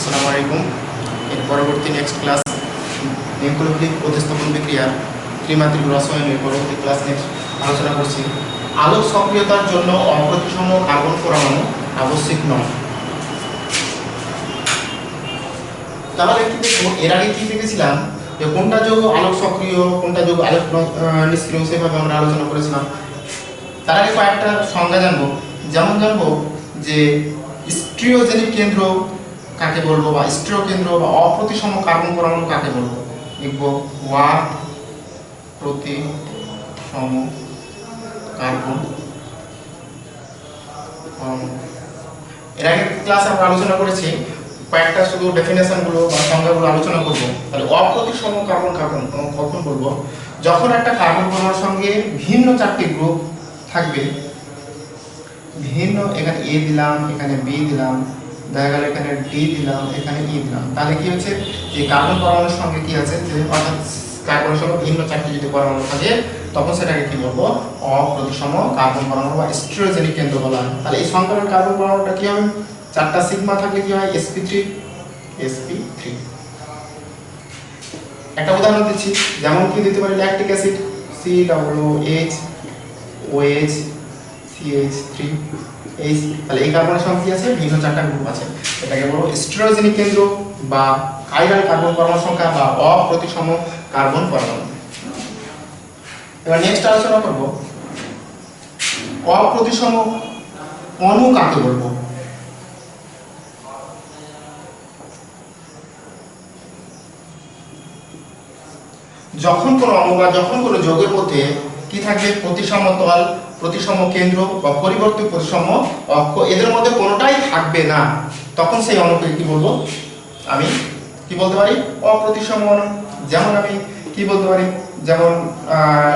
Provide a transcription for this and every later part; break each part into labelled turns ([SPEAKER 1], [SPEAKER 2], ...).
[SPEAKER 1] আসসালামু আলাইকুম। এর পরবর্তী নেক্সট ক্লাস নিউক্লিওফিলিক প্রতিস্থাপন বিক্রিয়ার ত্রিমাত্রিক রসায়নের পরবর্তী ক্লাস নেক্সট আলোচনা করছি। আলোক সক্রিয়তার জন্য অপ্রতিসম কার্বন পরমাণু আবশ্যিক নয়। তাহলে কি দেখবো, এর আগে কি দেখেছিলাম যে কোনটা যৌগ আলোক সক্রিয়, কোনটা যৌগ আলোক নিষ্ক্রিয়, সেভাবে আমরা আলোচনা করেছিলাম। তার আগে কয়েকটা সংজ্ঞা জানবো। যেমন জানবো যে স্টিরিওজেনিক কেন্দ্র কাকে বলবো, বা স্টিরিও কেন্দ্র বা অপ্রতিসম কার্বন পরমাণু কাকে বলবো। লিখবো প্রতিসম কার্বন পরমাণু। এর আগে ক্লাসে আমরা আলোচনা করেছি, কয়েকটা শুধু ডেফিনেশনগুলো বা সংজ্ঞাগুলো আলোচনা করবো। তাহলে অপ্রতিসম কার্বন কখন বলবো, যখন একটা কার্বন পরমাণুর সঙ্গে ভিন্ন চারটি গ্রুপ থাকবে। ভিন্ন, এখানে এ দিলাম, এখানে বি দিলাম, দেখা গেল এখানে ডি দিলাম, এখানে ই দিলাম। তাহলে কি হচ্ছে, যে কার্বন পরমাণুর সঙ্গে কি আছে, যে অর্থাৎ কার্বনের সঙ্গে ভিন্ন চারটি যদি পরমাণু থাকে, তখন সেটাকে কি বলবো, অপ্রতিসম কার্বন পরমাণু বা স্টিরিওজেনিক কেন্দ্র বলা হয়। তাহলে এই সংকরের কার্বন পরমাণুটা কি হবে, চারটা সিগমা থাকলে কি হয়, sp3। একটা উদাহরণ দিচ্ছি, যেমন কি দিতে পারি, lactic acid COOH OH CH3 H। তাহলে এই কার্বনের সঙ্গে কি আছে, ভিন্ন চারটা গ্রুপ আছে। এটাকে বলবো স্টিরিওজেনিক কেন্দ্র বা কাইরাল কার্বন পরমাণু সংখ্যা বা অপ্রতিসম কার্বন পরমাণু। এবার নেক্সট আলোচনা করব অপ্রতিসম অণু কাকে বলবো। যখন কোনো অণু বা যখন কোনো যৌগের মধ্যে কি থাকবে, প্রতিসম তল, প্রতিসম কেন্দ্র বা পরিবর্তিত প্রতিসম অক্ষ, এদের মধ্যে কোনোটাই থাকবে না, তখন সেই অণুকে কি বলবো, আমি কি বলতে পারি, অপ্রতিসম অণু। যেমন আমি কি বলতে পারি, যেমন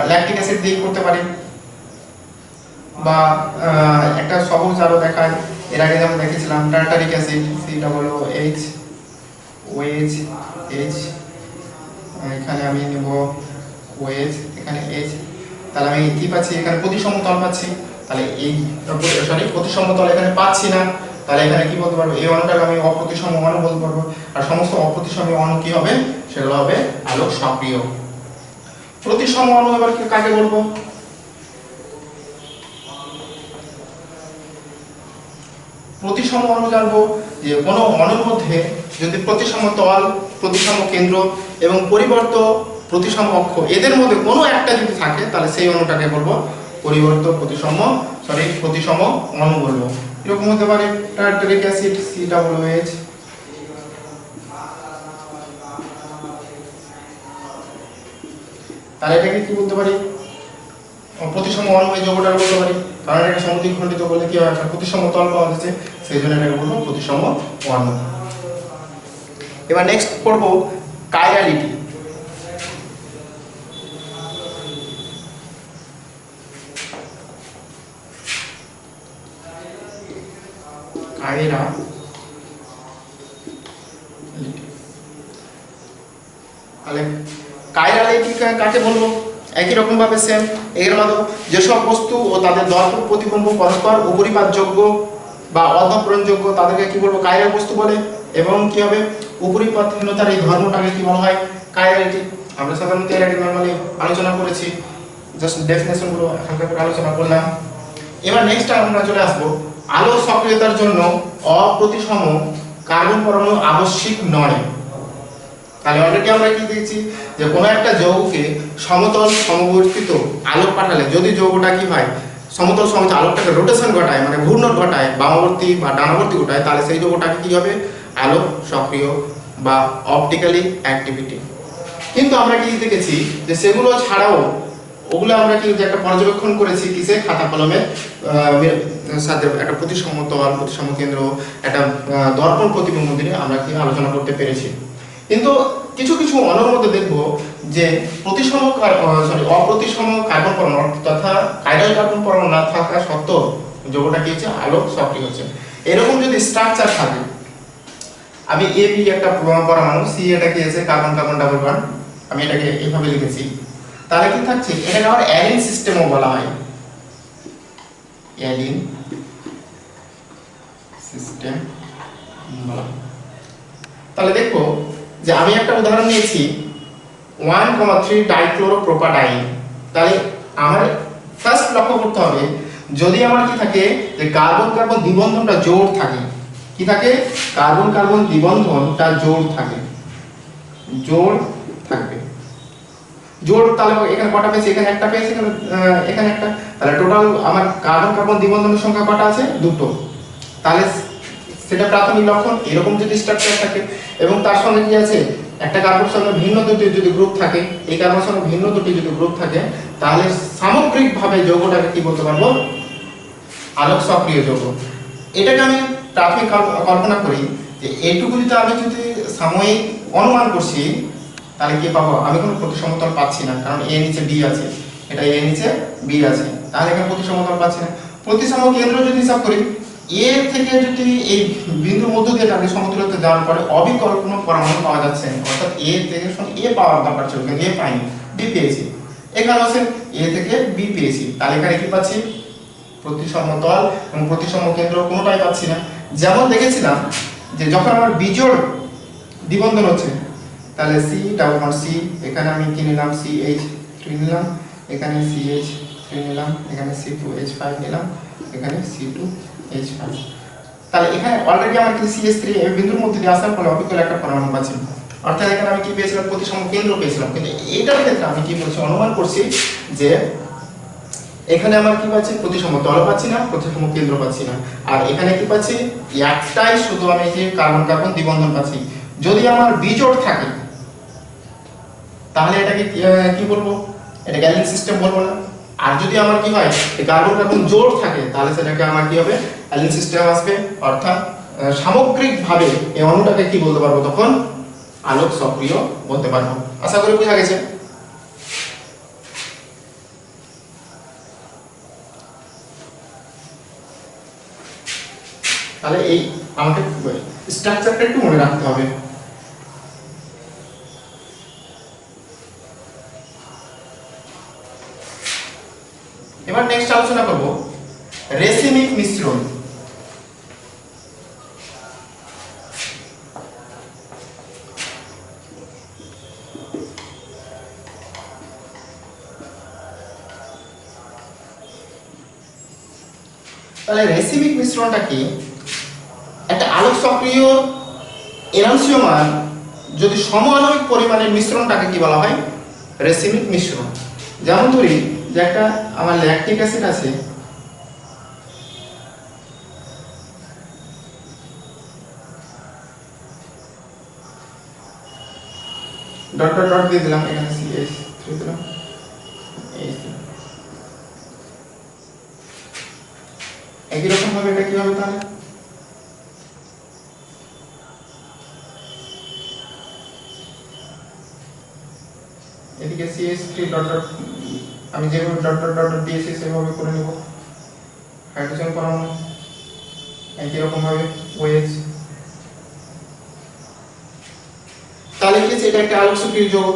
[SPEAKER 1] ল্যাকটিক অ্যাসিড দিয়ে করতে পারি, বা একটা সবুজ আলো দেখায়, এর আগে যেমন দেখেছিলাম tartaric acid COOH OH H, এখানে আমি নেব OH, এখানে H। তাহলে আমি কি পাচ্ছি, এখানে প্রতিসম তল পাচ্ছি। তাহলে এই প্রতিসম তল এখানে পাচ্ছি না, তাহলে এখানে কি বলতে পারবো, এই অণুটাকে আমি অপ্রতিসম অণু বলতে পারবো। আর সমস্ত অপ্রতিসম অণু কি হবে, সেগুলো হবে আলোক সক্রিয়। প্রতিসম অণু এবার কাকে বলবো, প্রতিসম অণু জানবো যে কোনো অণুর মধ্যে যদি প্রতিসম তল, প্রতিসম কেন্দ্র এবং পরিবর্ত প্রতিসম অক্ষ, এদের মধ্যে কোনো একটা যদি থাকে, তাহলে সেই অণুটাকে বলবো প্রতিসম অণু বলবো। এরকম হতে পারে টার্টারিক অ্যাসিড COOH, তাহলে এটাকে কি বলতে পারি, প্রতিসম অণু এই যৌগটার বলতে পারি, কারণ এটা সমদ্বিখ খণ্ডিত বলে কি হয়, একটা প্রতিসম তল পাওয়া যাচ্ছে, সেই জন্য এটাকে বলবো প্রতিসম অণু। এবার নেক্সট পড়ব কাইরালিটি। তাহলে কাইরালিটি কাকে বলবো, একই রকম ভাবে সেম, এর মধ্যে যেসব বস্তু ও তাদের দর্পণ প্রতিবিম্ব পরস্পর উপরিপাতযোগ্য বা অধঃপূরণযোগ্য, তাদেরকে কি বলবো, কাইরাল বস্তু বলে। এবং কি হবে, উপরিপাতহীনতার এই ধর্মটাকে কি বলা হয়, কাইরালিটি। আমরা সাধারণত এর আগে নরমালি আলোচনা করেছি, জাস্ট ডেফিনেশন গুলো হালকা করে আলোচনা করলাম। এবার নেক্সট আমরা চলে আসবো আলো সক্রিয়তার জন্য অপ্রতিসম কার্বন পরমাণু আবশ্যিক নয়। তাহলে অলরেডি আমরা কি দেখছি, যে কোনো একটা যৌগকে সমতল সমবর্তিত আলোক পাঠালে, যদি যৌগটা কি হয়, সমতল সমতল আলোকটাকে রোটেশন ঘটায়, মানে ঘূর্ণন ঘটায়, বামাবর্তী বা ডানাবর্তী ঘটায়, তাহলে সেই যৌগটাকে কি হবে, আলোক সক্রিয় বা অপটিক্যালি অ্যাক্টিভিটি। কিন্তু আমরা কি দেখেছি, যে সেগুলো ছাড়াও ওগুলো আমরা কি একটা পর্যবেক্ষণ করেছি, কিসে, খাতা কলমের সাথে একটা প্রতিসম তল, প্রতিসম কেন্দ্র, একটা দর্পণ প্রতিবিম্ব দিয়ে আমরা কি আলোচনা করতে পেরেছি। কিন্তু কিছু কিছু অণুর মধ্যে দেখবো যে অপ্রতিসম কার্বন পরমাণু তথা কাইরাল কার্বন পরমাণু না থাকা সত্ত্বেও যৌগটা কি হচ্ছে, আলোক সক্রিয় হচ্ছে। এরকম যদি স্ট্রাকচার থাকে, আমি AB একটা পরমাণু, C এটা কি আছে, কার্বন কার্বন ডাবল বন্ড, আমি এটাকে এইভাবে লিখেছি, তাহলে কি থাকছে, এটাকে আবার অ্যালিন সিস্টেমও বলা হয়, অ্যালিন সিস্টেম বলা হয়। তাহলে দেখো যে আমি একটা উদাহরণ নিয়েছি 1,3 ডাইক্লোরোপ্রোপাডাইন। তাহলে আমার ফার্স্ট লক্ষ্য করতে হবে যদি আমার কি থাকে যে কার্বন কার্বন দ্বিবন্ধনটা জোড় থাকে, কি থাকে, কার্বন কার্বন দ্বিবন্ধনটা জোড় থাকে, জোড় থাকবে, জোড়। তাহলে এখানে কটা পেয়েছি, এখানে একটা পেয়েছি, এখানে একটা, তাহলে টোটাল আমার কার্বন কার্বন দ্বিবন্ধনের সংখ্যা কটা আছে, দুটো। তাহলে সেটা প্রাথমিক লক্ষণ। এরকম যদি স্ট্রাকচার থাকে এবং তার সঙ্গে কি আছে, একটা কার্বনের সঙ্গে ভিন্ন দুটি যদি গ্রুপ থাকে, এই কার্বনের সঙ্গে ভিন্ন দুটি যদি গ্রুপ থাকে, তাহলে সামগ্রিকভাবে যৌগটাকে কি বলতে পারবো, আলোক সক্রিয় যৌগ। এটাকে আমি প্রাথমিক কল্পনা করি যে এইটুকু যদি আমি যদি সাময়িক অনুমান করছি, তাহলে কি পাবো, আমি কোনো প্রতিসমতল পাচ্ছি না, কারণ এ নিচে বি আছে, এটা এ নিচে বি আছে, তাহলে এখানে প্রতিসমতল পাচ্ছি না। প্রতিসম কেন্দ্র যদি হিসাব করি, এ থেকে যদি এই বিন্দুর মধ্য দিয়ে তাকে সমতুল্যতে যাওয়ার পরে অবিকল কোনো পরমাণু পাওয়া যাচ্ছে না, অর্থাৎ এ থেকে এ পাওয়ার দরকার ছিল কিন্তু এ পাইনি, বি পেয়েছি। এখানে আছে এ থেকে বি পেয়েছি, তাহলে এখানে কি পাচ্ছি, প্রতিসমতল এবং প্রতিসম কেন্দ্র কোনোটাই পাচ্ছি না। যেমন দেখেছিলাম যে যখন আমার বিজোড় দ্বিবন্ধন হচ্ছে, তাহলে সি ডাবল বন্ড সি, এখানে আমি কি নিলাম, CH3 নিলাম, এখানে CH3 নিলাম, এখানে C2H5 নিলাম, এখানে C2H5। তাহলে এখানে অলরেডি আমার কিন্তু CH3 এই বিন্দুর মধ্যে দিয়ে আসার ফলে অবিকল একটা পরমাণু পাচ্ছি, অর্থাৎ এখানে আমি কি পেয়েছিলাম, প্রতিসম কেন্দ্র পেয়েছিলাম। কিন্তু এইটার ক্ষেত্রে আমি কি বলছি, অনুমান করছি যে এখানে আমার কি পাচ্ছি, প্রতিসম তল পাচ্ছি না, প্রতিসম কেন্দ্র পাচ্ছি না, আর এখানে কি পাচ্ছি, একটাই শুধু আমি যে কার্বন কার্বন দ্বিবন্ধন পাচ্ছি। যদি আমার বিজোড় থাকে তাহলে এটাকে কি বলবো, এটা গ্যালিন সিস্টেম বলবো না। আর যদি আমার কি হয়, কার্বন কার্বন জোড় থাকে, তাহলে সেটাকে আমার কি হবে, গ্যালিন সিস্টেম আসবে, অর্থাৎ সামগ্রিকভাবে এই অণুটাকে কি বলতে পারবো, তখন আলোক সক্রিয় বলতে পারবো। আশা করি বোঝা গেছে। তাহলে এই আমাকে স্ট্রাকচারটা একটু মনে রাখতে হবে। এবার নেক্সট আলোচনা করব রেসিমিক মিশ্রণ। তাহলে রেসিমিক মিশ্রণটা কি, একটা আলোক সক্রিয় এনহান্সিওমান যদি সমআণবিক পরিমাণের মিশ্রণটাকে কি বলা হয়, রেসিমিক মিশ্রণ। যেমন ধরি যে একটা আমার ল্যাকটিক অ্যাসিড আছে, ডট ডট ডট দিয়ে দিলাম, এখানে CH3 দিলাম, একই রকম ভাবে এটা কি হবে, তাহলে এদিকে CH3 ডট ডট, আমি যেভাবে ডট ডট ডট দিয়েছি সেভাবে করে নেব, হাইড্রোজেন পরমাণু একই রকম ভাবে OH। তাহলে কি এটা একটা আলোক সক্রিয় যৌগ,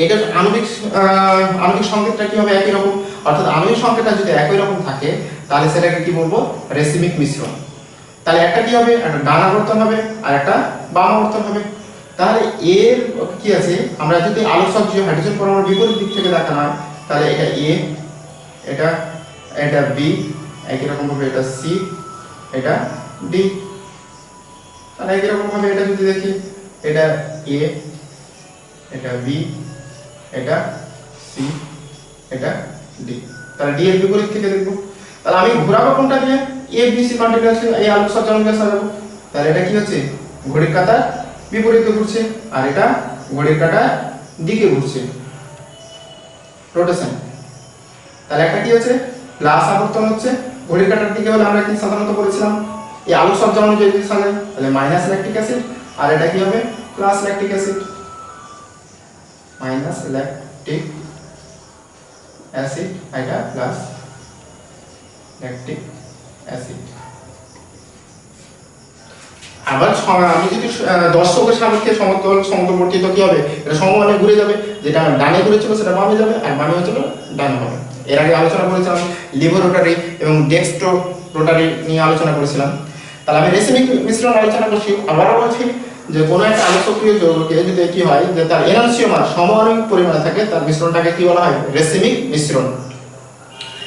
[SPEAKER 1] এটার আণবিক সংকেতটা কি হবে, একই রকম, অর্থাৎ আণবিক সংকেতটা যদি একই রকম থাকে তাহলে সেটাকে কি বলবো, রেসিমিক মিশ্রণ। তাহলে একটা কি হবে, একটা ডান আবর্তন হবে আর একটা বাম আবর্তন হবে। তাহলে এর কি আছে, আমরা যদি আলোক সক্রিয় হাইড্রোজেন পরমাণুর বিপরীত দিক থেকে দেখানো হয়, তাহলে এটা A, এটা B, একই রকম ভাবে এটা C, এটা D। তাহলে একই রকম ভাবে এটা যদি দেখি, এটা A, এটা B, এটা C, এটা D। তাহলে D এর বিপরীত থেকে দেখব, তাহলে আমি ঘোরাবো কোনটা দিয়ে, A B C কন্টিনিউয়াস এই আলোক সজ্জানকে সাজাবো। তাহলে এটা কি হচ্ছে, ঘড়ির কাঁটা বিপরীতে ঘুরছে, আর এটা ঘড়ির কাঁটা দিকে ঘুরছে, রোটেশন। তাহলে একটা কি হচ্ছে, প্লাস আবর্তন হচ্ছে, ঘড়ির কাঁটার দিকে হলে আমরা কি সাধারণত করেছিলাম, এই আলোক সজ্জা অনুযায়ী যদি সাজাই তাহলে মাইনাস ল্যাকটিক অ্যাসিড, আর এটা কি হবে, plus lactic acid, minus lactic acid, এটা প্লাস ল্যাকটিক অ্যাসিড। আবার আমি যদি দর্শকের সাপেক্ষে সমতলবর্তী তো কি হবে, এটা সমমানে ঘুরে যাবে, যেটা ডানে ঘুরেছিল সেটা বামে যাবে, আর বামে হচ্ছিল ডানে হবে। এর আগে আলোচনা করেছিলাম লিভার রোটারি এবং ডেক্সট্রো রোটারি নিয়ে আলোচনা করেছিলাম। তাহলে আমি রেসিমিক মিশ্রণ আলোচনা করছি। আবারও বলছি যে কোনো একটা আলোক সক্রিয় যৌগকে যদি কি হয় যে তার এনার্জিওমার সমানুপাতিক পরিমাণে থাকে, তার মিশ্রণটাকে কি বলা হয়? রেসিমিক মিশ্রণ।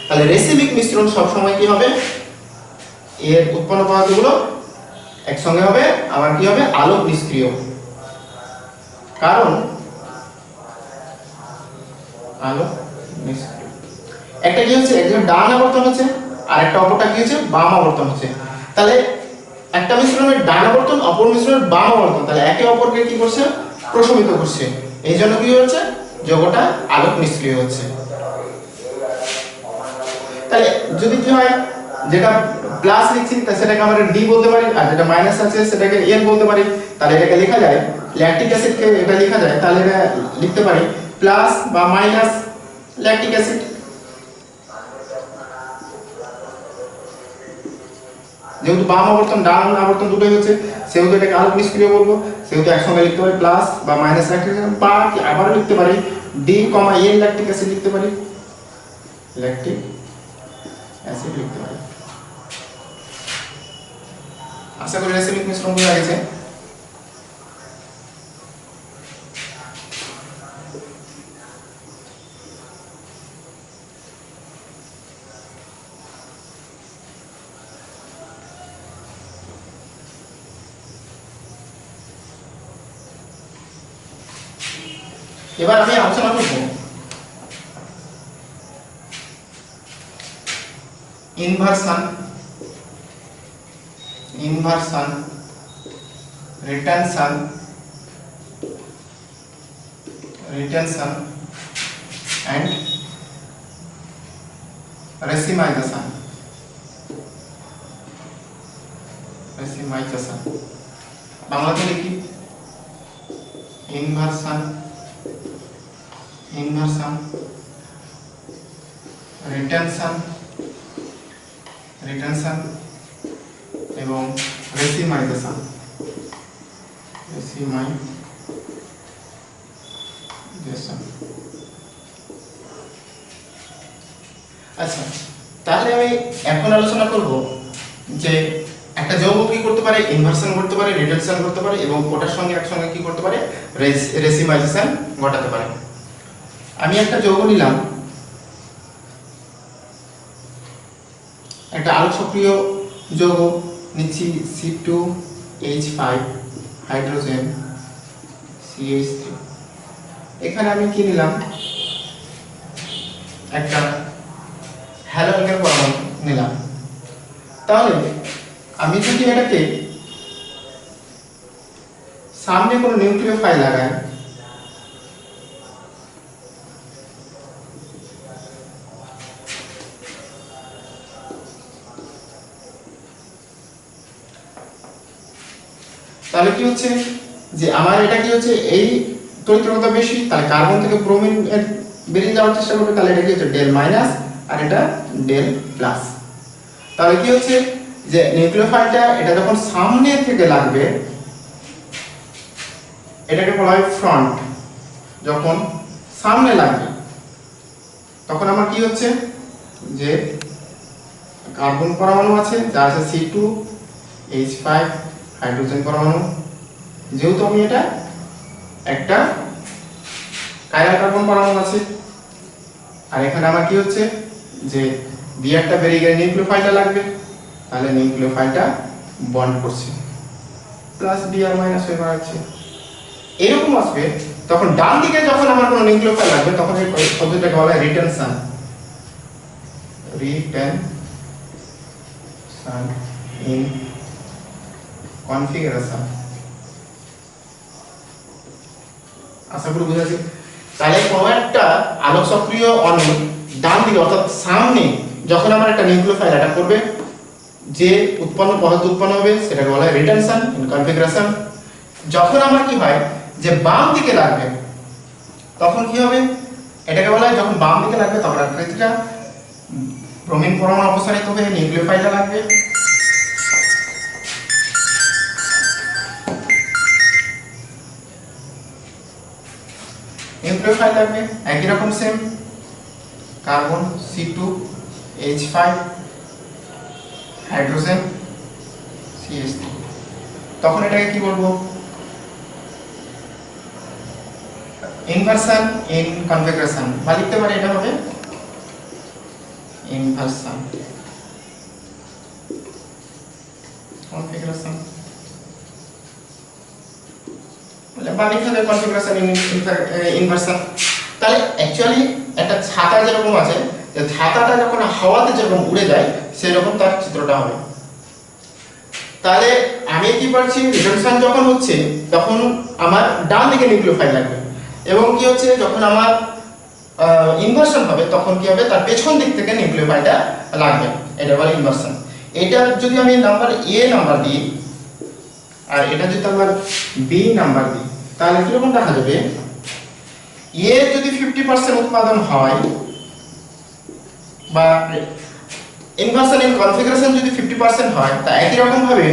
[SPEAKER 1] তাহলে রেসিমিক মিশ্রণ সব সময় কি হবে? এর উৎপন্ন পদার্থগুলো একসঙ্গে হবে, আবার কি হবে? আলোক নিষ্ক্রিয়। কারণ আলোক নিষ্ক্রিয়, একটা কি হচ্ছে একজন ডান আবর্তন হচ্ছে আর একটা অপরটা কি হচ্ছে বাম আবর্তন হচ্ছে। তাহলে একটা মিশ্রণের ডান আবর্তন, অপর মিশ্রণের বাম আবর্তন, তাহলে একে অপরকে কি করছে? প্রশমিত করছে। এই জন্য কি হচ্ছে? যৌগটা আলোক নিষ্ক্রিয় হচ্ছে। তাহলে যদি কি হয়, যেটা প্লাস লিখছি সেটাকে আমরা ডি বলতে পারি, আর যেটা মাইনাস আছে সেটাকে এন বলতে পারি। তাহলে এটাকে লেখা যায়, ল্যাকটিক অ্যাসিডকে এটা লেখা যায়, তাহলে এটা লিখতে পারি প্লাস বা মাইনাস ল্যাকটিক অ্যাসিড। যেহেতু বাম আবর্তন ডান আবর্তন দুটোই হচ্ছে, সেহেতু এটাকে আলোক নিষ্ক্রিয় বলবো, সেহেতু একসঙ্গে লিখতে পারি প্লাস বা মাইনাস ল্যাকটিক অ্যাসিড, বা আবার লিখতে পারি ডি কমা এন ল্যাকটিক অ্যাসিড লিখতে পারি, ল্যাকটিক অ্যাসিড লিখতে পারি। আশা করি রেসিমিক মিশ্রণ বোঝা গেছে। এবার আমি আলোচনা করব ইনভার্সন, রিটেনশন and racemization. বাংলাতে লিখি ইনভার্সন, রিটেনশন এবং রেসিমাইজেশন। আচ্ছা, তাহলে আমি এখন আলোচনা করব যে একটা যৌগ কি করতে পারে? ইনভার্সন করতে পারে, রিডাকশন করতে পারে এবং ওটার সঙ্গে একসঙ্গে কি করতে পারে? রেসিমাইজেশন ঘটাতে পারে। আমি একটা যৌগ নিলাম, একটা আলোক সক্রিয় যৌগ নিচ্ছি C2H5 হাইড্রোজেন CH3। এখানে আমি কি নিলাম? একটা হ্যালোজেন পরমাণু নিলাম। তাহলে আমি যদি এটাকে সামনে কোনো নিউক্লিওফাইল লাগাই, তাহলে কি হচ্ছে যে আমার এটা কি হচ্ছে এই তড়িৎক্ষমতা বেশি, তাহলে কার্বন থেকে ব্রোমিন বেরিয়ে যাওয়ার চেষ্টা করবে, তাহলে এটা কি হচ্ছে ডেল মাইনাস আর এটা ডেল প্লাস। তাহলে কি হচ্ছে যে নিউক্লিওফাইলটা এটা যখন সামনে থেকে লাগবে এটাকে বলা হয় ফ্রন্ট। যখন সামনে লাগবে তখন আমার কি হচ্ছে যে কার্বন পরমাণু আছে যা আছে C2H5 হাইড্রোজেন পরমাণু, যেহেতু আমি এটা একটা কাইরাল কার্বন পরমাণু আছে, আর এখানে আমার কি হচ্ছে যে বিআরটা বেরিয়ে গেলে নিউক্লিওফাইলটা লাগবে, তাহলে নিউক্লিওফাইলটা বন্ড করছে প্লাস বিআর মাইনাস হয়ে যাচ্ছে। এরকম আসবে তখন ডান দিকে যখন আমার কোনো নিউক্লিওফাইল লাগবে তখন এই পদ্ধতিটাকে বলা হয় রিটেনশন ইন কনফিগারেশন। আশা করি বুঝাচ্ছি। তাহলে কোনো একটা আলোক সক্রিয় অণু ডান দিকে অর্থাৎ সামনে যখন আমার একটা নিউক্লিওফাইল অ্যাটাক করবে, যে পদার্থ উৎপন্ন হবে সেটাকে বলা হয় রিটেনশন ইন কনফিগারেশন। যখন আমার কি হয় যে বাম দিকে লাগবে তখন কি হবে? এটাকে বলা হয় যখন বাম দিকে লাগবে তখন আকৃতিটা ব্রোমিন পরমাণু অপসারিত হয়ে নিউক্লিওফাইলটা লাগবে। নিউক্লিওফাইল লাগবে একই রকম same carbon C2H5 hydrogen CH3। তখন এটাকে কি বলবো? ইনভার্সন ইন কনফিগারেশন, বা লিখতে পারি এটা হবে ইনভার্সন কনফিগারেশন, বা লিখতে হবে কনফিগারেশন ইনভার্সন। তাহলে অ্যাকচুয়ালি একটা ছাতা যেরকম আছে, যে ছাতাটা যখন হাওয়াতে যেরকম উড়ে যায় সেরকম তার চিত্রটা হবে। তাহলে আমি কি পাচ্ছি, রিডাকশন যখন হচ্ছে তখন আমার ডান দিকে নিউক্লিওফাইল লাগবে, এবং কি হচ্ছে যখন আমার ইনভার্সন হবে তখন কি হবে, তার পেছন দিক থেকে নিউক্লিওফাইলটা লাগবে, এটা বলে ইনভার্সন। এটা যদি আমি নাম্বার এ নাম্বার দিই আর এটা যদি আমার বি নাম্বার দিই, তাহলে কিরকম দেখা যাবে, এ যদি 50% উৎপাদন হয়, বা ইনভার্সন ইন কনফিগারেশন যদি 50% হয়, তা একই রকম ভাবে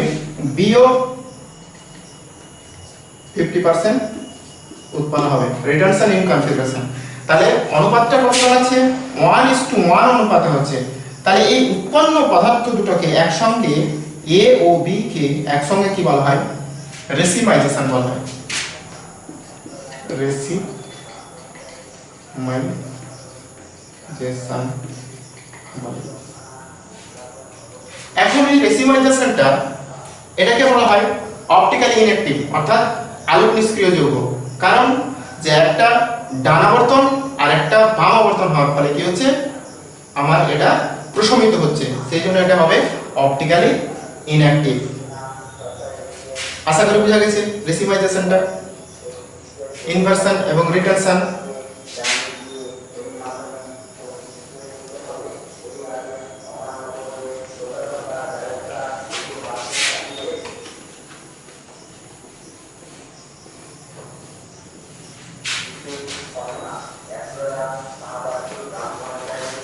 [SPEAKER 1] বিও 50% উৎপন্ন হবে, রিডাকশন ইন কনফিগারেশন। তাহলে অনুপাতটা কত আছে, 1:1 অনুপাতে হচ্ছে। তাহলে এই উৎপন্ন পদার্থ দুটোকে একসঙ্গে এ ও বি কে একসঙ্গে কি বলা হয়, রেসিমাইজেশন বলা হয়, রেসিমাইজেশন। এখন এই রেসিমাইজেশনটা এটাকে বলা হয় অপটিক্যালি ইনঅ্যাক্টিভ, অর্থাৎ আলোক নিষ্ক্রিয় যৌগ। কারণ যে একটা ডান আবর্তন আর একটা বাম আবর্তন হওয়ার ফলে কি হচ্ছে, আমার এটা প্রশমিত হচ্ছে, সেই জন্য এটা হবে অপটিক্যালি ইনঅ্যাক্টিভ। আশা করি বোঝা গেছে রেসিমাইজেশনটা, ইনভার্সন এবং রিডাকশন।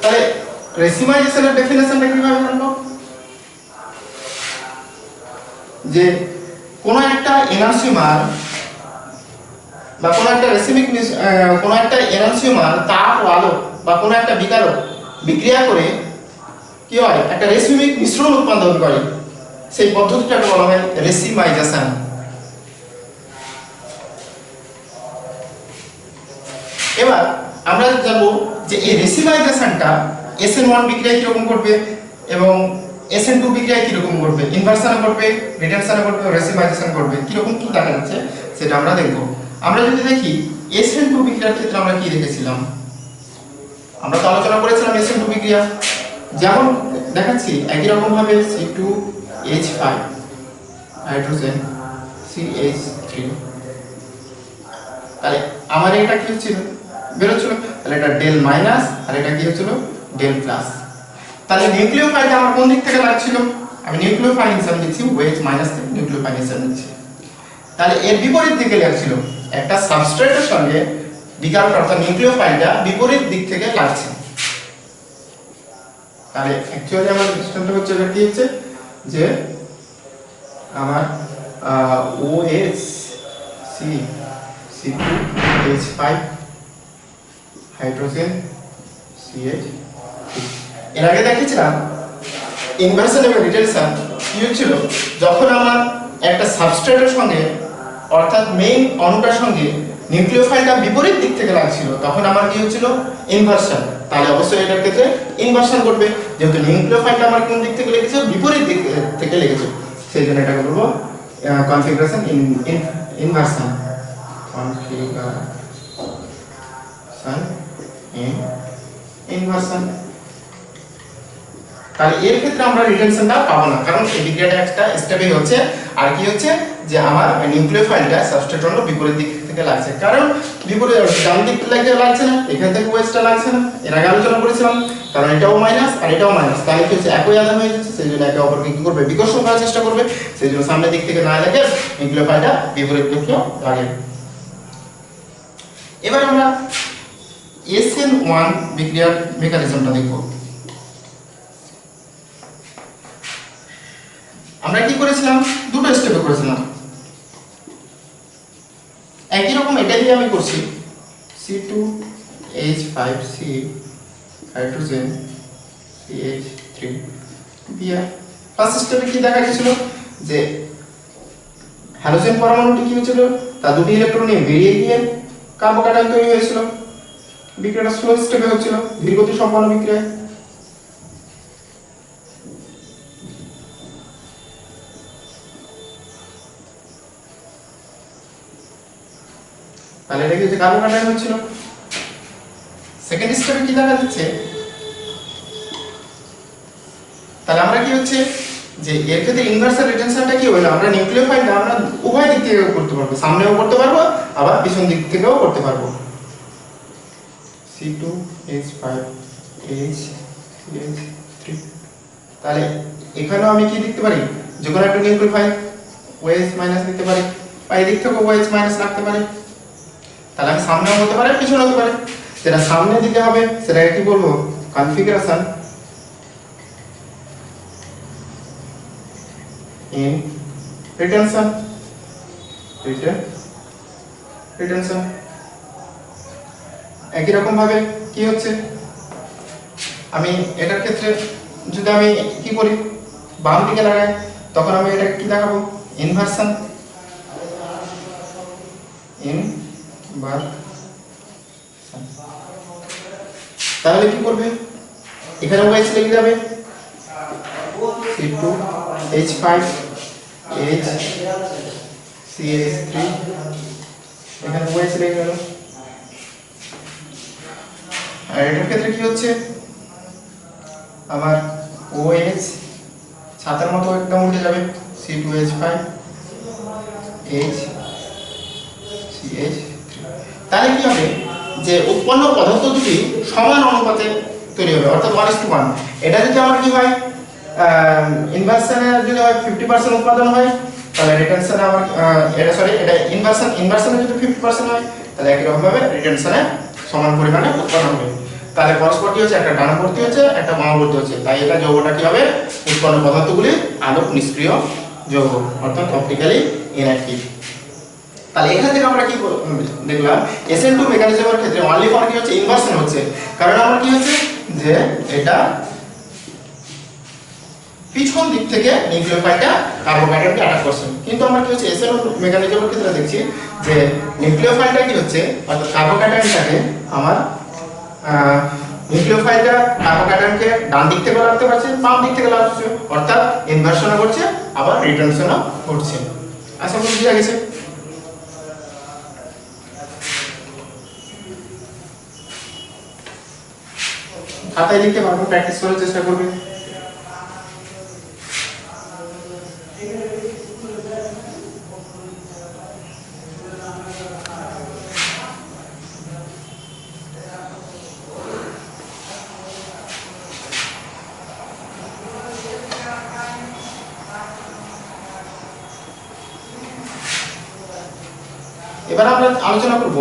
[SPEAKER 1] তাহলে রেসিমাইজেশনের ডেফিনেশনটা কিভাবে জানবো, যে কোন একটা এনার্জিমার বা কোন একটা রেসিমিক কোন একটা এনার্জিমার তাপ ও আলো বা কোন একটা বিকারক বিক্রিয়া করে কি হয়, একটা রেসিমিক মিশ্রণ উৎপাদন করে, সেই পদ্ধতিটাকে বলা হয় রেসিমাইজেশন। এবার আমরা জানবো যে এই রেসিমাইজেশনটা SN1 বিক্রিয়ায় কিরকম করবে এবং SN2 বিক্রিয়ায় কিরকম করবে, ইনভার্সন করবে, রিডাকশন করবে, রেসিমাইজেশন করবে, কিরকম কি দেখা যাচ্ছে সেটা আমরা দেখব। আমরা যদি দেখি SN2 বিক্রিয়ার ক্ষেত্রে আমরা কি দেখেছিলাম, আমরা তো আলোচনা করেছিলাম SN2 বিক্রিয়া, যেমন দেখাচ্ছি একই রকম ভাবে C2H5 হাইড্রোজেন CH3, তাহলে আমার এটা কি হচ্ছিল, বেরোচ্ছিল, তাহলে এটা ডেল মাইনাস আর এটা কি হচ্ছিল ডেল প্লাস। তাহলে নিউক্লিওফাইলটা আমার কোন দিক থেকে লাগছিল, আমি নিউক্লিওফাইল হিসাবে দিচ্ছি ওয়েজ মাইনাস নিউক্লিওফাইল হিসাবে দিচ্ছি। তাহলে এর বিপরীত দিকে লাগছিল, একটা সাবস্ট্রেটের সঙ্গে বিকারক অর্থাৎ নিউক্লিওফাইলটা বিপরীত দিক থেকে লাগছে। তাহলে অ্যাকচুয়ালি আমার সিস্টেমটা হচ্ছে এটা কি হচ্ছে, যে আমার OH C2H5 হাইড্রোজেন CH। এর আগে দেখিয়েছিলাম ইনভার্সন এবং রিডাকশন কি হচ্ছিল, যখন আমার একটা সাবস্ট্রেটের সঙ্গে অর্থাৎ মেইন অণুটার সঙ্গে নিউক্লিওফাইলটা বিপরীত দিক থেকে লাগছিল, তখন আমার কি হচ্ছিল ইনভার্সন। তাহলে অবশ্যই এটার ক্ষেত্রে ইনভার্সন করবে, যেহেতু নিউক্লিওফাইলটা আমার কোন দিক থেকে লেগেছে, বিপরীত দিক থেকে লেগেছে, সেই জন্য এটাকে বলবো কনফিগারেশন ইনভার্সন, কনফিগারেশন ইনভার্সন। তাহলে এর ক্ষেত্রে আমরা রিডাকশনটা পাবো না, কারণ এই বিক্রিয়াটা একটা স্টেপে হচ্ছে, আর কি হচ্ছে যে আমার নিউক্লিওফাইলটা সাবস্ট্রেট অন্য বিপরীত দিক থেকে লাগছে, কারণ বিপরীত ডান দিক থেকে লাগছে না, এখান থেকে ওয়েস্টটা লাগছে না, এর আগে আলোচনা করেছিলাম, কারণ এটাও মাইনাস আর এটাও মাইনাস, তাহলে কি হচ্ছে একই আধান হয়ে যাচ্ছে, সেই জন্য একে অপরকে কি করবে, বিকর্ষণ করার চেষ্টা করবে, সেই জন্য সামনের দিক থেকে না লাগে নিউক্লিওফাইলটা বিপরীত দিকে লাগে। এবার আমরা SN1 বিক্রিয়ার মেকানিজমটা দেখব। আমরা কি করেছিলাম, দুটো স্টেপে করেছিলাম, একই রকম এটা দিয়ে আমি করছি C2H5C হাইড্রোজেন CH3 দিয়া। ফার্স্ট স্টেপে কি দেখা গেছিল, যে হ্যালোজেন পরমাণুটি কি হয়েছিল, তার দুটি ইলেকট্রন নিয়ে বেরিয়ে গিয়ে কার্বোক্যাটায়ন তৈরি হয়েছিল, বিক্রিয়াটা স্লো স্টেপে হচ্ছিল, ধীরগতি সম্পন্ন বিক্রিয়া। তাহলে এটা কি হচ্ছে কার্বোক্যাটায়ন হচ্ছিল। সেকেন্ড স্টেপে কি দেখা যাচ্ছে, তাহলে আমরা কি হচ্ছে যে এর ক্ষেত্রে ইনভার্সাল রিটেনশনটা কি হলো, আমরা নিউক্লিওফাইলটা আমরা উভয় দিক থেকে করতে পারবো, সামনেও করতে পারবো আবার পিছন দিক থেকেও করতে পারবো। C2H5H3, তাহলে এখানেও আমি কি লিখতে পারি, যে কোনো একটা নিউক্লিওফাইল OH মাইনাস লিখতে পারি, বা এই দিক থেকে OH মাইনাস রাখতে পারি। তাহলে আমি সামনেও হতে পারে পিছনে হতে পারে, যেটা সামনে দিকে হবে সেটাকে কি বলবো, কনফিগারেশন in retention, retention। একই রকম ভাবে কি হচ্ছে, আমি এটার ক্ষেত্রে যদি আমি কি করি, বাম দিকে লাগাই, তখন আমি এটা কি দেখাবো, ইনভার্সন, তাহলে কি করবে, এখানে OH লেগে যাবে, C2H5HCH3, এখানে OH লেগে গেল। আর এটার ক্ষেত্রে কি হচ্ছে, আমার OH ছাতার মতো একদম উঠে যাবে, C2H5HCH3। তাহলে কি হবে, যে উৎপন্ন পদার্থ দুটি সমান অনুপাতে তৈরি হবে, অর্থাৎ 1:1। এটা যদি আমার কি হয়, ইনভার্সনে যদি হয় 50% উৎপাদন হয়, তাহলে রিটেনশনে আমার এটা ইনভার্সনে যদি 50% হয়, তাহলে একই রকম ভাবে রিটেনশনে সমান পরিমাণে উৎপাদন হবে। তাহলে পরস্পর কি হচ্ছে, একটা ডানবর্তী হচ্ছে, একটা বামবর্তী হচ্ছে, তাই এটা যৌগটা কি হবে, উৎপন্ন পদার্থগুলি আলোক নিষ্ক্রিয় যৌগ, অর্থাৎ অপটিক্যালি ইনঅ্যাক্টিভ। তাহলে এখান থেকে আমরা কি দেখলাম, SN2 মেকানিজমের ক্ষেত্রে অনলি ফর কি হচ্ছে, ইনভার্সন হচ্ছে, কারণ আমরা কি হচ্ছে যে এটা পিছন দিক থেকে নিউক্লিওফাইলটা কার্বোক্যাটায়নকে অ্যাটাক করছে। কিন্তু আমরা কি হচ্ছে SN2 মেকানিজমের ক্ষেত্রে দেখছি যে নিউক্লিওফাইলটা কি হচ্ছে, অর্থাৎ কার্বোক্যাটায়নটাকে আমার নিউক্লিওফাইলটা কার্বোক্যাটায়নকে ডান দিক থেকে লাগতে পারছে, বাম দিক থেকে লাগছে, অর্থাৎ ইনভার্সনও করছে আবার রিটেনশনও করছে। আশা করি বুঝা গেছে। খাতায় লিখে ভালো প্র্যাকটিস করার চেষ্টা করবে। এবার আমরা আলোচনা করব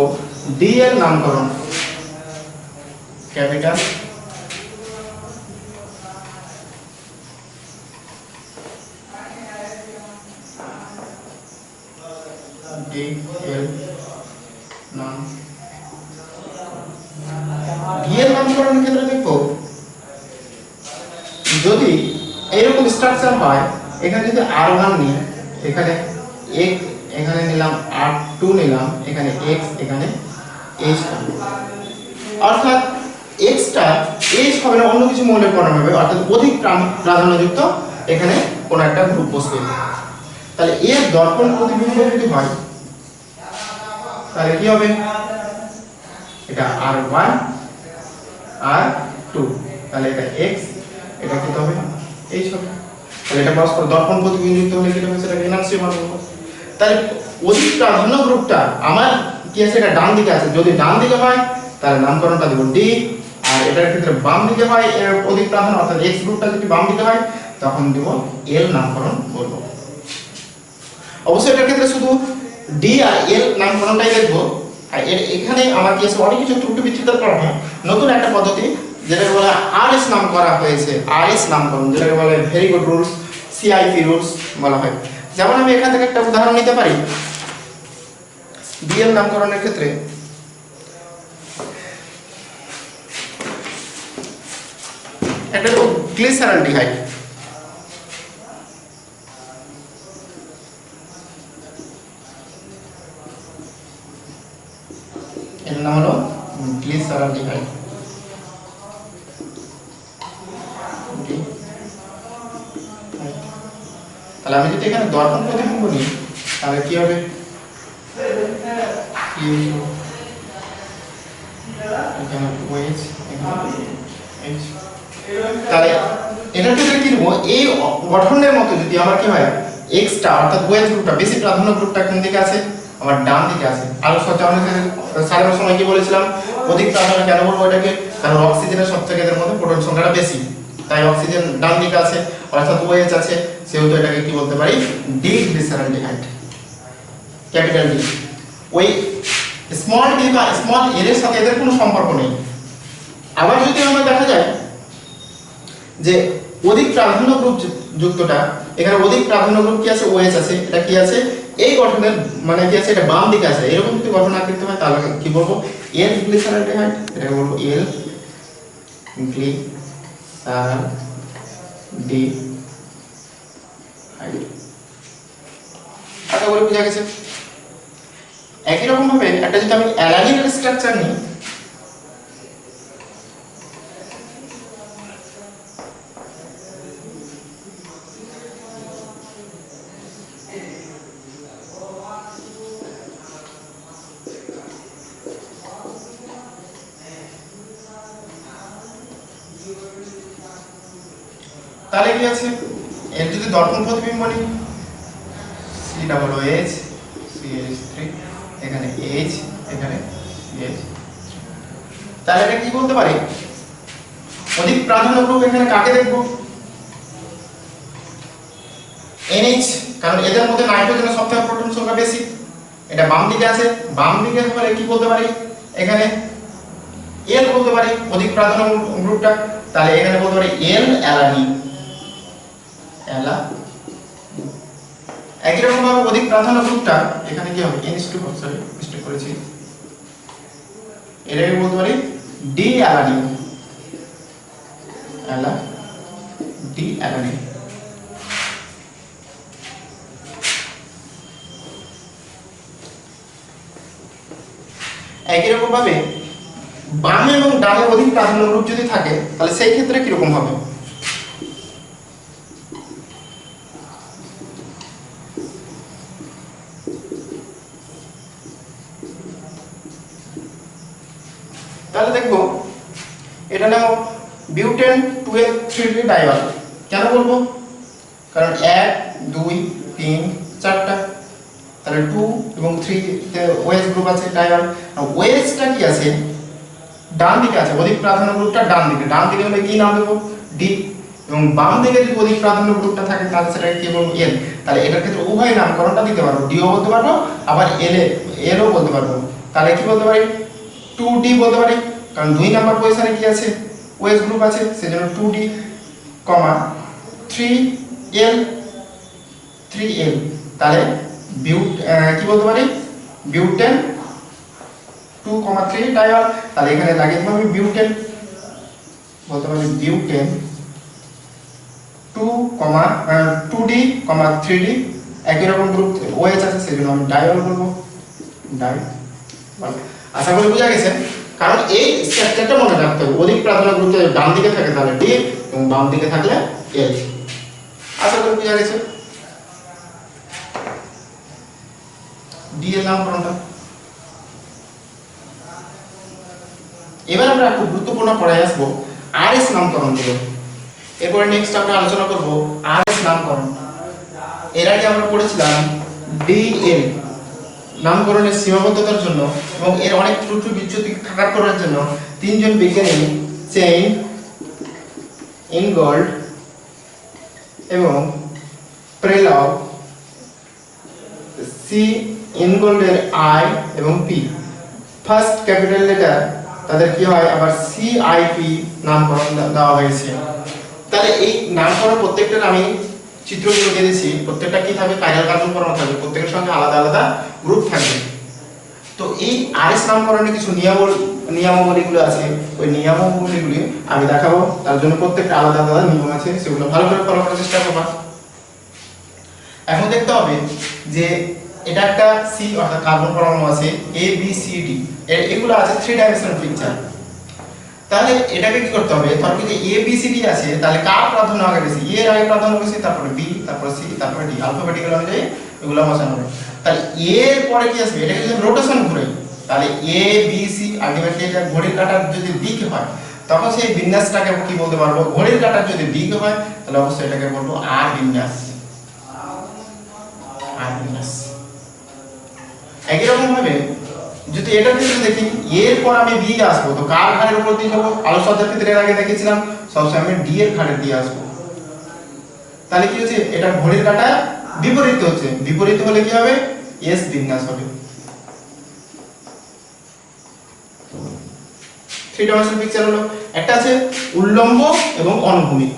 [SPEAKER 1] ডি এর নামকরণ। ক্যাপিটাল ডি এর নাম, ডি এর নামকরণের ক্ষেত্রে দেখো, যদি এইরকম স্ট্রাকচার হয়, এখানে যদি R1 নিই, এখানে x, এখানে নিলাম R2 নিলাম, এখানে x, এখানে h, অর্থাৎ x টা h হবে না, অন্য কিছু মৌলের পণ্য হবে, অর্থাৎ অধিক প্রাধান্যযুক্ত এখানে কোন একটা গ্রুপ বসবে। তাহলে এর দর্পণ প্রতিবিম্ব যদি হয়, তাহলে কি হবে, এটা R1 R2, তাহলে এটা x, এটা কি হবে h হবে। তাহলে এটা পরস্পর দর্পণ প্রতিবিম্বিত হলে কি হবে, সেটা ঋণাত্মক মান হবে। তাহলে অধিক প্রাধান্য গ্রুপটা আমার কি আছে, এটা ডান দিকে আছে, যদি ডান দিকে হয় তাহলে নামকরণটা দেব ডি, আর এটার ক্ষেত্রে বাম দিকে হয় অধিক প্রাধান্য, অর্থাৎ এক্স গ্রুপটা যদি বাম দিকে হয় তখন দেব এল নামকরণ করব। অবশ্যই এটার ক্ষেত্রে শুধু ডি আর এল নামকরণটাই দেখবো। আর এখানে আমার কি আছে, অনেক কিছু ত্রুটি বিচ্যুতির কারণে নতুন একটা পদ্ধতি যেটাকে বলে আরএস নাম করা হয়েছে, আরএস নামকরণ, যেটাকে বলে very good rules, CIP rules বলা হয়। যেমন আমি এখান থেকে একটা উদাহরণ নিতে পারি, ডি এল নামকরণের ক্ষেত্রে একটা গ্লিসারলডিহাইড, এটার নাম হলো গ্লিসারলডিহাইড। তাহলে আমি যদি এখানে দর্পণ প্রতিবিম্ব নিই তাহলে কি হবে, এখানে ওএইচ, এখানে এইচ। তাহলে এটার ক্ষেত্রে কি দেবো, এই গঠনের মতো যদি আমার কি হয় এক্সটা অর্থাৎ ওএইচ গ্রুপটা বেশি প্রাধান্য গ্রুপটা কোন দিকে আছে, আমার ডান দিকে আছে। আরো সাধারণ সময় কি বলেছিলাম, অধিক প্রাধান্য কেন বলবো এটাকে, কারণ অক্সিজেনের সবথেকে এদের মধ্যে প্রোটন সংখ্যাটা বেশি, তাই অক্সিজেন ডান দিকে আছে অর্থাৎ ওএইচ আছে, সেহেতু এটাকে কি বলতে পারি, ডি গ্লিসারলডিহাইড, ক্যাপিটাল ডি। ওই স্মল ডি বা স্মল এর সাথে এদের কোনো সম্পর্ক নেই। আবার যদি আমরা দেখা যায় যে অধিক প্রাধান্য গ্রুপ যুক্তটা, এখানে অধিক প্রাধান্য গ্রুপ কি আছে, OH আছে, এটা কি আছে এই গঠনের মানে কি আছে, এটা বাম দিকে আছে, এরকম যদি গঠন আকৃতি হয় তাহলে কি বলবো, L গ্লিসারলডিহাইড, এটাকে বলবো L গ্লিসারলডিহাইড। আশা করি বুঝা গেছে। একই রকম ভাবে একটা যদি আমি অ্যালানিনের স্ট্রাকচার নিই, তাহলে কি আছে, এর যদি দর্পণ প্রতিবিম্ব নিই COOH CH3, এখানে H, এখানে CH, তাহলে এটা কি বলতে পারি, অধিক প্রাধান্য গ্রুপ এখানে কাকে দেখব, NH, কারণ এদের মধ্যে নাইট্রোজেনের সবথেকে প্রোটন সংখ্যা বেশি, এটা বাম দিকে আছে, বাম দিকে হলে কি বলতে পারি, এখানে L বলতে পারি অধিক প্রাধান্য গ্রুপটা, তাহলে এখানে বলতে পারি L অ্যালানিন। একই রকম ভাবে অধিক প্রাধান্য গ্রুপটা এখানে কি হবে, NH2, সরি মিস্টেক করেছি, এটাকে বলতে পারি ডি অ্যালানিন, ডি অ্যালানিন। একই রকম ভাবে বামে এবং ডানে অধিক প্রাধান্য গ্রুপ যদি থাকে তাহলে সেই ক্ষেত্রে কি রকম হবে, তাহলে দেখবো এটা নাম বিউটেন 12 ডাইওয়াল। কেন বলবো, কারণ 1 2 3 4টা, তাহলে 2 এবং 3 তে OH গ্রুপ আছে ডাইওয়াল। আর OH টা কি আছে, ডান দিকে আছে, অধিক প্রাধান্য গ্রুপটা ডান দিকে, ডান দিকে হলে কি নাম দেবো, ডি, এবং বাম দিকে যদি অধিক প্রাধান্য গ্রুপটা থাকে তাহলে সেটাকে কি বলবো, এল। তাহলে এটার ক্ষেত্রে উভয় নামকরণটা দিতে পারবো, ডিও বলতে পারবো আবার এলও বলতে পারবো। তাহলে কি বলতে পারি, 2D বলতে পারি, কারণ 2 নাম্বার পজিশনে কি আছে, OH গ্রুপ আছে, সেজন্য 2D, 3L, 3L। তাহলে কি বলতে পারি, বিউটেন 2,3 ডাইওয়াল। তাহলে এখানে লাগিয়ে দিলাম আমি বিউটেন, বলতে পারি বিউটেন 2D, 3D, একই রকম গ্রুপ OH আছে, সেজন্য আমি ডাইওয়াল বলবো, ডাইওয়াল। আশা করি বুঝা গেছে। কারণ এই স্ট্রাকচারটা মনে রাখতে হবে, অধিক প্রাধান্য গ্রুপ যদি ডান দিকে থাকে তাহলে ডি এবং বাম দিকে থাকলে এল। আশা করি বুঝা গেছে। ডি এর নামকরণটা এবার আমরা একটু গুরুত্বপূর্ণ পড়ায় আসবো আরএস নামকরণ গুলো। এরপরে নেক্সট আমরা আলোচনা করব আরএস নামকরণ। এর আগে আমরা পড়েছিলাম ডিএল নামকরণের সীমাবদ্ধতার জন্য এবং এর অনেক ত্রুটি বিচ্যুতি থাকার করার জন্য তিনজন বিজ্ঞানী চেইন, ইনগোল্ড এবং প্রেলভ, সি ইনগোল্ডের আই এবং পি ফার্স্ট ক্যাপিটাল লেটার তাদের কি হয়, আবার সিআইপি নামকরণ দেওয়া হয়েছে। তাহলে এই নামকরণ প্রত্যেকটার আমি চিত্রগুলো দিয়েছি, প্রত্যেকটা কি থাকবে, কাইরাল কার্বন পরমাণু থাকবে, প্রত্যেকের সঙ্গে আলাদা আলাদা গ্রুপ থাকবে। তো এই আরএস নামকরণে কিছু নিয়মাবলীগুলো আছে, ওই নিয়মাবলীগুলি আমি দেখাবো, তার জন্য প্রত্যেকটা আলাদা আলাদা নিয়ম আছে, সেগুলো ভালো করে ফলো করার চেষ্টা করবা। এখন দেখতে হবে যে এটা একটা সি অর্থাৎ কার্বন পরমাণু আছে এ বি সি ডি, এগুলো আছে 3 ডাইমেনশনাল পিকচার। তাহলে এটাকে কি করতে হবে, ধর যদি এ বি সি ডি আছে তাহলে কার প্রাধান্য আগে বেশি, এ এর আগে প্রাধান্য বেশি, তারপরে বি, তারপরে সি, তারপরে ডি, অ্যালফাবেটিক্যাল অনুযায়ী এগুলো বসানো হবে। তাহলে এ এর পরে কি আসবে, এটাকে যদি রোটেশন ঘুরে তাহলে এ বি সি আলটিমেটলি এটা ঘড়ির কাঁটার যদি দিক হয় তখন সেই বিন্যাসটাকে কি বলতে পারবো, ঘড়ির কাঁটার যদি দিক হয় তাহলে অবশ্যই এটাকে বলবো আর বিন্যাস, আর বিন্যাস। একই রকম ভাবে যদি এটা ক্ষেত্রে দেখি এরপর আমি বি আসবো তো কার ঘাড়ের উপর দিয়ে যাবো, আলোচনার ক্ষেত্রে এর আগে দেখেছিলাম সবসময় আমি ডি এর ঘাড়ে দিয়ে আসবো। তাহলে কি হচ্ছে, এটা ঘড়ির কাঁটা বিপরীত হচ্ছে, বিপরীত হলে কি হবে, এস বিন্যাস হবে। 3 ডাইমেনশনাল পিকচার হলো, একটা আছে উল্লম্ব এবং অনুভূমিক।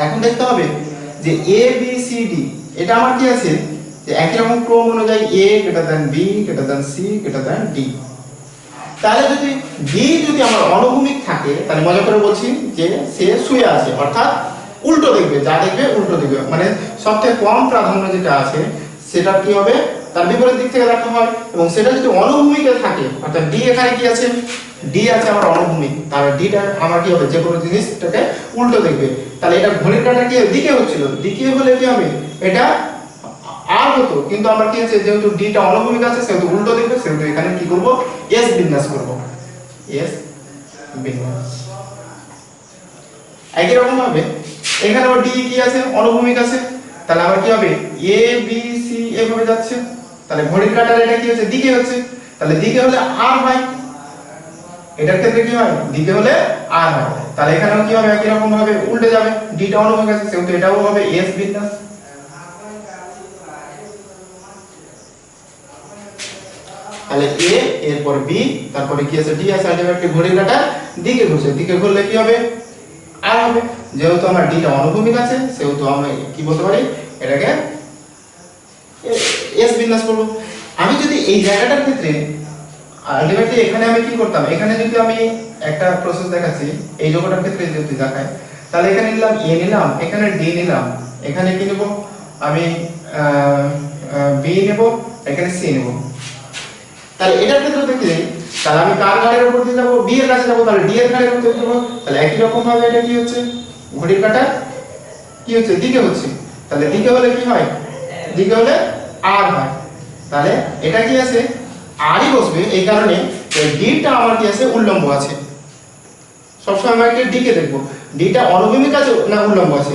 [SPEAKER 1] এখন দেখতে হবে যে এ বি সি ডি এটা আমার কি আছে, যে একই রকম ক্রম অনুযায়ী a greater than b greater than c greater than d। তাহলে যদি b যদি আমার অনুভূমিক থাকে তাহলে মজা করে বলছি যে সে শুয়ে আছে, অর্থাৎ উল্টো দেখবে, যা দেখবে উল্টো দেখবে, মানে সবথেকে কম প্রাধান্য যেটা আছে সেটা কি হবে, তার বিপরীত দিক থেকে দেখা হয়। এবং সেটা যদি অনুভূমিকে থাকে অর্থাৎ d এখানে কি আছে, d আছে আমার অনুভূমিক, তাহলে d টা আমার কি হবে, যে কোনো জিনিসটাকে উল্টো দেখবে। তাহলে এটা ঘড়ির কাঁটা কি দিকে হচ্ছিল, দিকে হলে কি হবে, এটা আর হতো, কিন্তু আমরা কি আছে যেহেতু d টা অনুভূমিক আছে সেহেতু উল্টো দেখবে, সেহেতু এখানে কি করব, s বিন্যাস করব, s বিন্যাস। একই রকম ভাবে এখানে আবার d কি আছে, অনুভূমিক আছে, তাহলে আবার কি হবে, a b c এভাবে যাচ্ছে, তাহলে ঘড়ির কাঁটার এটা কি হচ্ছে, দিকে হচ্ছে, তাহলে দিকে হলে r হয়, এটার ক্ষেত্রে কি হয়, দিকে হলে r হয়, তাহলে এখানেও কি হবে, একই রকম ভাবে উল্টে যাবে, d টা অনুভূমিক আছে সেহেতু এটাও হবে s বিন্যাস। তাহলে a এরপর b তারপরে কি আছে, d আছে, আলটিমেটলি ঘড়ির কাঁটা দিকে ঘুরছে, দিকে ঘুরলে কি হবে, r হবে, যেহেতু আমার d টা অনুভূমিক আছে সেহেতু আমি কি বলতে পারি, এটাকে s বিন্যাস করব। আমি যদি এই জায়গাটার ক্ষেত্রে আলটিমেটলি এখানে আমি কি করতাম, এখানে যদি আমি একটা প্রসেস দেখাচ্ছি এই যোগটার ক্ষেত্রে যদি দেখায়, তাহলে এখানে নিলাম a নিলাম, এখানে d নিলাম, এখানে কি নেব আমি b নেব, এখানে c নেব। তাহলে এটার ক্ষেত্রে দেখি, তাহলে আমি কার ঘাড়ের উপর দিয়ে যাব, b এর কাছে যাব, তাহলে d এর ঘাড়ের উপর দিয়ে যাব, তাহলে একই রকম ভাবে এটা কি হচ্ছে, ঘড়ির কাঁটা কি হচ্ছে, দিকে হচ্ছে, তাহলে দিকে হলে কি হয়, দিকে হলে r হয়, তাহলে এটা কি আছে, r ই বসবে, এই কারণে d টা আমার কি আছে, উল্লম্ব আছে। সবসময় আমরা একটা d কে দেখব, d টা অনুভূমিক আছে না উল্লম্ব আছে।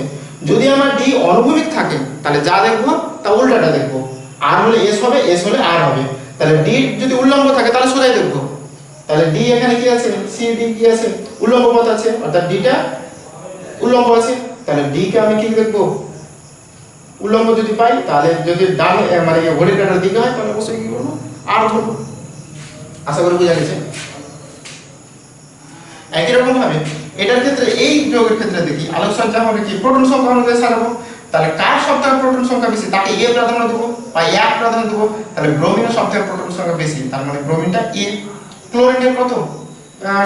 [SPEAKER 1] যদি আমার d অনুভূমিক থাকে তাহলে যা দেখব তা উল্টাটা দেখব, r হলে s হবে, s হলে r হবে। তাহলে d যদি উল্লম্ব থাকে তাহলে সোজাই দেখব, তাহলে d এখানে কি আছে, c d কি আছে, উল্লম্ব পথ আছে, অর্থাৎ d টা উল্লম্ব আছে, তাহলে d কে আমি কি দেখব, উল্লম্ব যদি পাই, তাহলে যদি ডান মানে ঘড়ির কাঁটার দিকে হয় তাহলে অবশ্যই কি করব, r ধরব। আশা করি বুঝা গেছে। একই রকম ভাবে এটার ক্ষেত্রে এই যোগের ক্ষেত্রে দেখি আলোচনা যা হবে কি, প্রোটন সংখ্যা অনুযায়ী সাজাবো, তাহলে কার সবথেকে প্রোটন সংখ্যা বেশি তাকে a প্রাধান্য দেব বা 1 প্রাধান্য দেব, তাহলে ব্রোমিনের সবথেকে প্রোটন সংখ্যা বেশি, তার মানে ব্রোমিনটা a। ক্লোরিনের কত,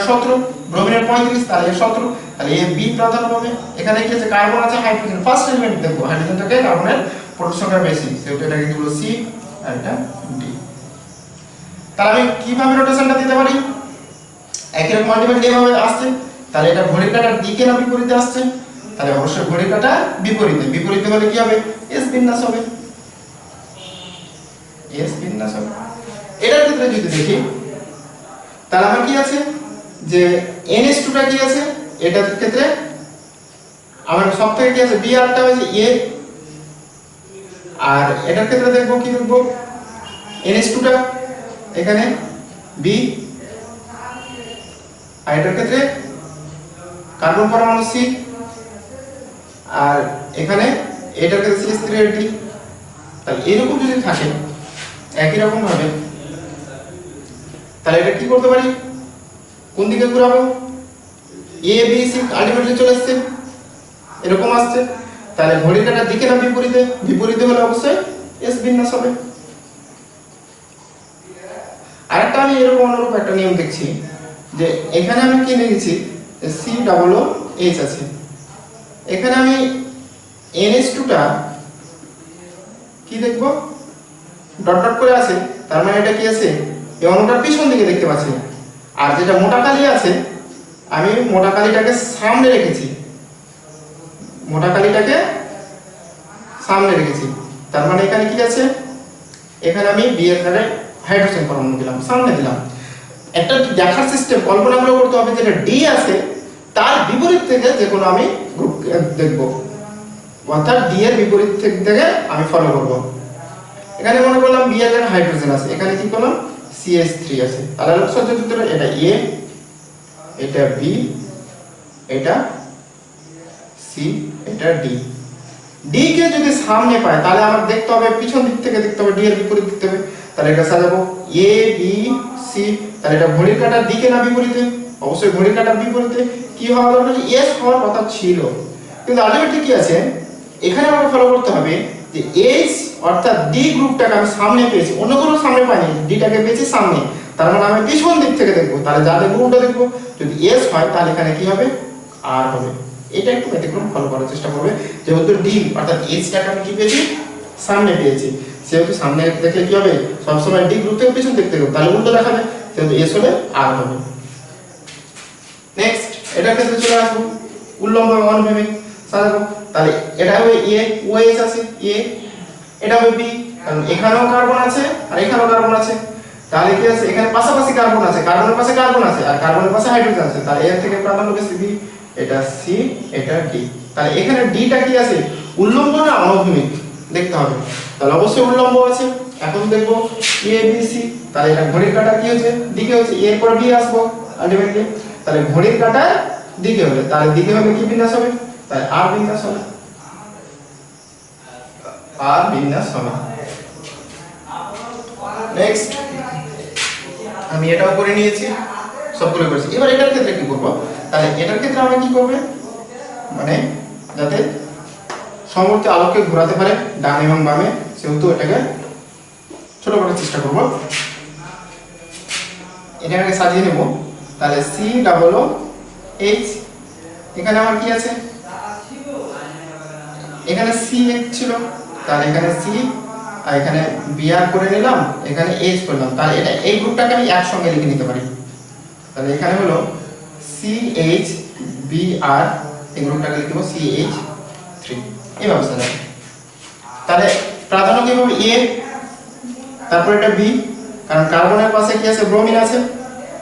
[SPEAKER 1] 17, ব্রোমিনের 35, তাহলে 17, তাহলে a b প্রাধান্য পাবে। এখানে কি আছে, কার্বন আছে, হাইড্রোজেন, ফার্স্ট এলিমেন্ট দেখব, হাইড্রোজেন থেকে কার্বনের প্রোটন সংখ্যা বেশি সেহেতু এটাকে কি বলবো, c আর এটা d। তাহলে আমি কিভাবে রোটেশনটা দিতে পারি, একই রকম আলটিমেটলি এভাবে আসছে, তাহলে এটা ঘড়ির কাঁটার দিকে না বিপরীতে আসছে, তাহলে অবশ্যই ঘড়ির কাঁটা বিপরীতে, বিপরীতে হলে কি হবে, s বিন্যাস হবে, s বিন্যাস হবে। এটার ক্ষেত্রে যদি দেখি তাহলে আমার কি আছে, যে ns2 টা কি আছে, এটার ক্ষেত্রে আমার সবথেকে কি আছে, b আরটা হচ্ছে a, আর এটার ক্ষেত্রে দেখব কি দেখব, ns2 টা এখানে b, আর এটার ক্ষেত্রে কার্বন পরমাণু c, আর এখানে এটার ক্ষেত্রে CH3AD। তাহলে এরকম যদি থাকে একই রকম ভাবে, তাহলে এটা কি করতে পারি, কোন দিকে ঘোরাবো, a b c আলটিমেটলি চলে আসছে, এরকম আসছে, তাহলে ঘড়ির কাঁটার দিকে না বিপরীতে, বিপরীতে হলে অবশ্যই s বিন্যাস হবে। আরেকটা আমি এরকম অনুরূপ একটা নিয়ম দেখছি, যে এখানে আমি কি লিখেছি, COOH আছে, এখানে আমি NH2 টা কি দেখব, ডট ডট করে আছে, তার মানে এটা কি আছে, এই অণুটার পিছন দিকে দেখতে পাচ্ছি। আর যেটা মোটা কালি আছে, আমি মোটা কালিটাকে সামনে রেখেছি, মোটা কালিটাকে সামনে রেখেছি, তার মানে এখানে কি আছে, এখানে আমি বি এর জায়গায় হাইড্রোজেন পরমাণু দিলাম, সামনে দিলাম। একটা দেখার সিস্টেম কল্পনা করে করতে হবে, যেটা ডি আছে তার বিপরীত থেকে যে কোনো আমি গ্রুপ দেখব, অর্থাৎ ডি এর বিপরীত থেকে আমি ফলো করব। এখানে মনে করলাম বি এর জায়গায় হাইড্রোজেন আছে, এখানে কি করলাম CH3 আছে, তাহলে আলোকসজ্জা সূত্রে এটা এ, এটা বি, এটা সি, এটা ডি। ডি কে যদি সামনে পায় তাহলে আমার দেখতে হবে পিছন দিক থেকে দেখতে হবে, ডি এর বিপরীত দেখতে হবে, তাহলে এটা সাজাবো এ বি সি। তাহলে এটা ঘড়ির কাঁটার দিকে না বিপরীতে? অবশ্যই ঘড়ির কাঁটার বিপরীতে। কি হওয়া দরকার, এস হওয়ার কথা ছিল, কিন্তু আলটিমেটলি কি আছে, এখানে আমাকে ফলো করতে হবে যে এইচ অর্থাৎ ডি গ্রুপটাকে আমি সামনে পেয়েছি, অন্য কোনো সামনে পাইনি, ডিটাকে পেয়েছি সামনে, তার মানে আমি পিছন দিক থেকে দেখবো, তাহলে যা দেখবো ওটা দেখবো। যদি এস হয় তাহলে এখানে কি হবে, আর হবে। এটা একটু ব্যতিক্রম ফলো করার চেষ্টা করবে, যেহেতু ডি অর্থাৎ এইচটাকে আমি কি পেয়েছি, সামনে পেয়েছি, সেহেতু সামনে দেখলে কি হবে, সবসময় ডি গ্রুপ থেকে পিছন দিক থেকে, তাহলে উল্টো দেখাবে, সেহেতু এস হলে আর হবে। নেক্সট এটার ক্ষেত্রে চলে আসবো, উল্লম্ব এবং অনুভূমিক সাজাবো। তাহলে এটা হবে এ, ওএইচ আছে এ, এটা হবে বি, কারণ এখানেও কার্বন আছে আর এখানেও কার্বন আছে, তাহলে কি আছে, এখানে পাশাপাশি কার্বন আছে, কার্বনের পাশে কার্বন আছে আর কার্বনের পাশে হাইড্রোজেন আছে, তাহলে এর থেকে প্রাধান্য বেশি বি, এটা সি, এটা ডি। তাহলে এখানে ডিটা কি আছে, উল্লম্ব না অনুভূমিক দেখতে হবে, তাহলে অবশ্যই উল্লম্ব আছে। এখন দেখবো এ বি সি, তাহলে এটা ঘড়ির কাঁটা কি হচ্ছে, দিকে হচ্ছে, এর পর বি আসবো আলটিমেটলি, তাহলে ঘড়ির কাঁটা দিকে হলে, তাহলে দিকে হলে কি বিন্যাস হবে, তাহলে আর বিন্যাস হবে, আর বিন্যাস হবে। নেক্সট আমি এটাও করে নিয়েছি, সবগুলো করেছি। এবার এটার ক্ষেত্রে কি করব, তাহলে এটার ক্ষেত্রে আমরা কি করবে, মানে যাতে সমবর্তী আলোকে ঘোরাতে পারে ডান এবং বামে, সেহেতু এটাকে ছোট করার চেষ্টা করব। এটাকে সাজিয়ে নেব, তাহলে সি ডাবল ও এইচ, এখানে আমার কি আছে, এখানে সি ছিল, তাহলে এখানে সি, আর এখানে বিআর করে নিলাম, এখানে এইচ করলাম, তাহলে এটা এই গ্রুপটাকে আমি একসঙ্গে লিখে নিতে পারি। তাহলে এখানে হলো CH BR, এই গ্রুপটাকে লিখব CH3, এই ব্যবস্থা যাবে। তাহলে প্রাধান্য কি হবে এ, তারপর এটা বি, কারণ কার্বনের পাশে কি আছে, ব্রোমিন আছে,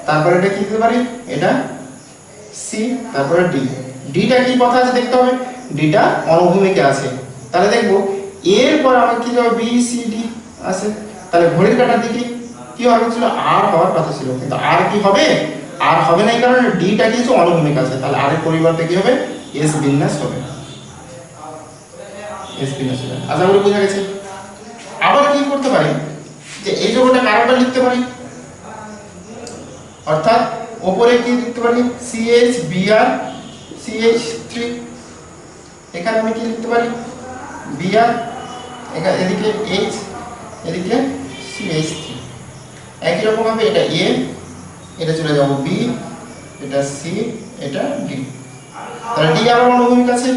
[SPEAKER 1] তারপর এটা কি দিতে পারি, এটা সি, তারপরে ডি। ডিটা কি কথা আছে দেখতে হবে, ডিটা অনুভূমিকে আছে, তাহলে দেখবো এরপর আমার কি হবে, বি সি ডি আছে, তাহলে ঘড়ির কাঁটার দিকে কি হওয়ার ছিল, আর হওয়ার কথা ছিল, কিন্তু আর কি হবে, আর হবে না, এই কারণে ডিটা কি অনুভূমিক আছে, তাহলে আর এর পরিবর্তে কি হবে, এস বিন্যাস হবে, এস বিন্যাস হবে। আশা করি বোঝা গেছে। আবার কি করতে পারি, যে এই যৌগটা কার্বনটা লিখতে পারি, অর্থাৎ উপরে কি লিখতে পারি, CH BR CH3, এখানে আমি কি লিখতে পারি, BR, এখানে এদিকে H, এদিকে CH3। একই রকম ভাবে এটা A, এটা চলে যাব B, এটা C, এটা D। তাহলে D আবার অনুভূমিক আছে,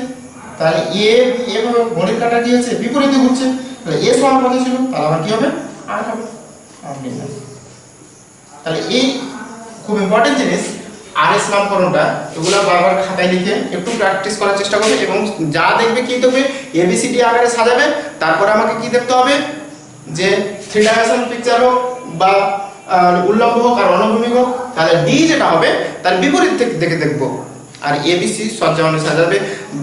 [SPEAKER 1] তাহলে A এভাবে ঘড়ির কাঁটা কি আছে, বিপরীতে ঘুরছে, তাহলে S হওয়ার কথা ছিল, তাহলে আবার কি হবে, আর হবে, আর বিন্যাস। তাহলে এই খুব ইম্পর্টেন্ট জিনিস, আরএস নামকরণটা, এগুলো বারবার খাতায় লিখে একটু প্র্যাকটিস করার চেষ্টা করবে, এবং যা দেখবে কি দেখবে এবিসিডি আকারে সাজাবে। তারপরে আমাকে কি দেখতে হবে, যে 3 ডাইমেনশনাল পিকচার হোক বা উল্লম্ব হোক আর অনুভূমিক হোক, তাহলে ডি যেটা হবে তার বিপরীত থেকে দেখবো, আর এবিসি সজ্জা অনুযায়ী সাজাবে।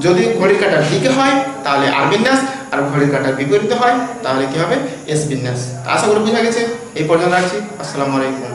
[SPEAKER 1] যদি ঘড়ির কাঁটার দিকে হয় তাহলে আর বিন্যাস, আর ঘড়ির কাঁটার বিপরীতে হয় তাহলে কি হবে, এস বিন্যাস। আশা করি বোঝা গেছে, এই পর্যন্ত রাখছি। আসসালামু আলাইকুম।